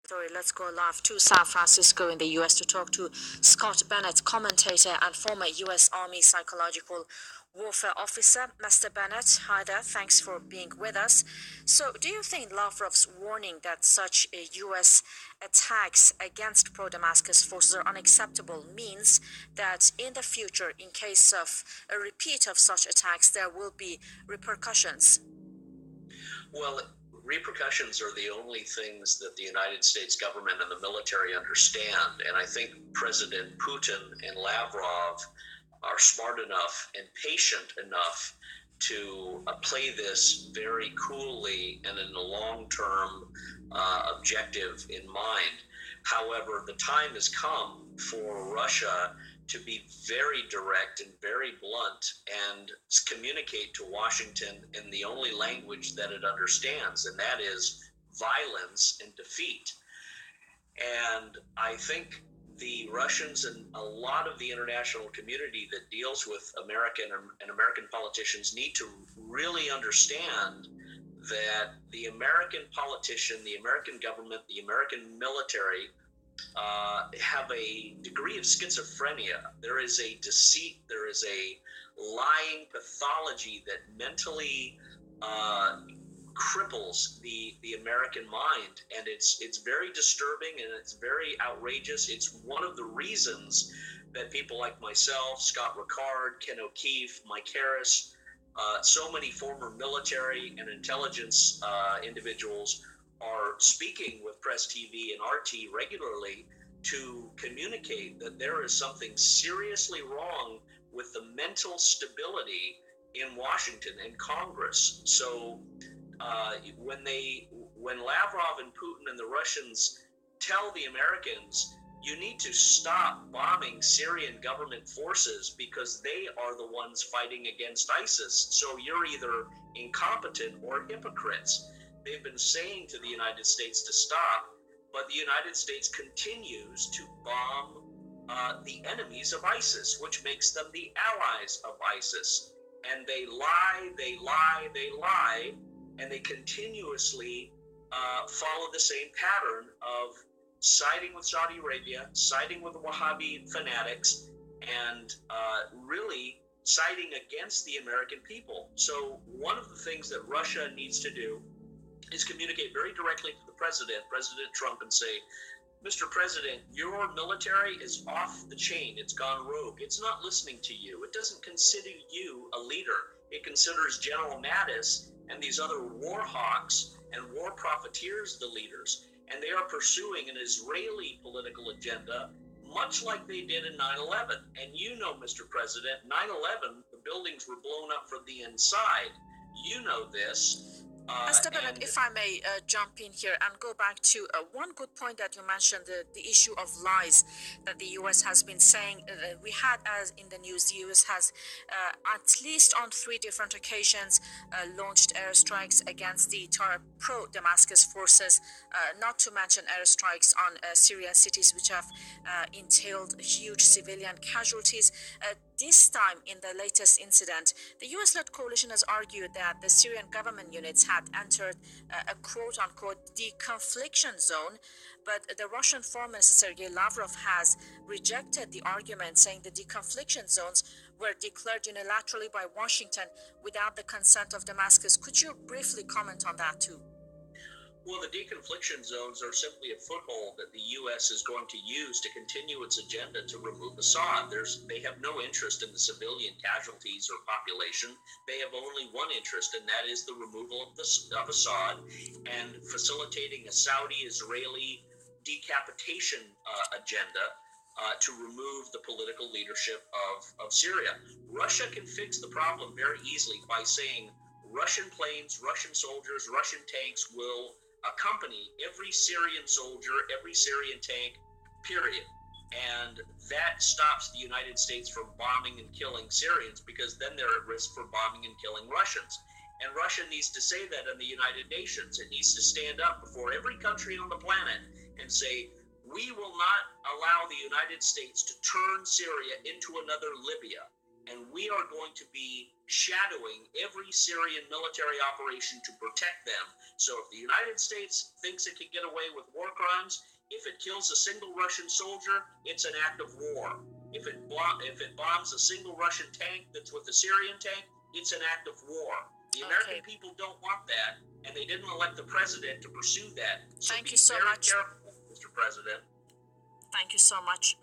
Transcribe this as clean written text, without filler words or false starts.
Story. Let's go live to San Francisco in the U.S. to talk to Scott Bennett, commentator and former U.S. Army psychological warfare officer. Mr. Bennett, hi there. Thanks for being with us. So, do you think Lavrov's warning that such U.S. attacks against pro-Damascus forces are unacceptable means that in the future, in case of a repeat of such attacks, there will be repercussions? Well, repercussions are the only things that the United States government and the military understand. And I think President Putin and Lavrov are smart enough and patient enough to play this very coolly and in a long-term objective in mind. However, the time has come for Russia to be very direct and very blunt and communicate to Washington in the only language that it understands, and that is violence and defeat. And I think the Russians and a lot of the international community that deals with American and American politicians need to really understand that the American politician, the American government, the American military have a degree of schizophrenia. There is a deceit, there is a lying pathology that mentally cripples the American mind, and it's very disturbing and it's very outrageous. It's one of the reasons that people like myself, Scott Ricard, Ken O'Keefe, Mike Harris, so many former military and intelligence individuals are speaking with Press TV and RT regularly to communicate that there is something seriously wrong with the mental stability in Washington and Congress. So when Lavrov and Putin and the Russians tell the Americans, you need to stop bombing Syrian government forces because they are the ones fighting against ISIS, so you're either incompetent or hypocrites. They've been saying to the United States to stop, but the United States continues to bomb the enemies of ISIS, which makes them the allies of ISIS. And they lie, and they continuously follow the same pattern of siding with Saudi Arabia, siding with the Wahhabi fanatics, and really siding against the American people. So one of the things that Russia needs to do is communicate very directly to the president, President Trump, and say, Mr. President, your military is off the chain. It's gone rogue. It's not listening to you. It doesn't consider you a leader. It considers General Mattis and these other war hawks and war profiteers the leaders. And they are pursuing an Israeli political agenda, much like they did in 9/11. And you know, Mr. President, 9/11, the buildings were blown up from the inside. You know this. Mr. Bennett, if I may jump in here and go back to one good point that you mentioned, the issue of lies that the U.S. has been saying. We had, as in the news, the U.S. has at least on 3 different occasions launched airstrikes against the pro-Damascus forces, not to mention airstrikes on Syrian cities, which have entailed huge civilian casualties. This time, in the latest incident, the U.S.-led coalition has argued that the Syrian government units had entered a quote-unquote deconfliction zone, but the Russian Foreign Minister Sergei Lavrov has rejected the argument, saying the deconfliction zones were declared unilaterally by Washington without the consent of Damascus. Could you briefly comment on that too? Well, the deconfliction zones are simply a foothold that the U.S. is going to use to continue its agenda to remove Assad. They have no interest in the civilian casualties or population. They have only one interest, and that is the removal of Assad and facilitating a Saudi-Israeli decapitation agenda to remove the political leadership of Syria. Russia can fix the problem very easily by saying Russian planes, Russian soldiers, Russian tanks will accompany every Syrian soldier, every Syrian tank, period. And that stops the United States from bombing and killing Syrians, because then they're at risk for bombing and killing Russians. And Russia needs to say that in the United Nations. It needs to stand up before every country on the planet and say, we will not allow the United States to turn Syria into another Libya. And we are going to be shadowing every Syrian military operation to protect them. So if the United States thinks it can get away with war crimes, if it kills a single Russian soldier, it's an act of war. If it bombs a single Russian tank that's with a Syrian tank, it's an act of war. The American people don't want that, and they didn't elect the president to pursue that. So thank you so much. Careful, Mr. President. Thank you so much.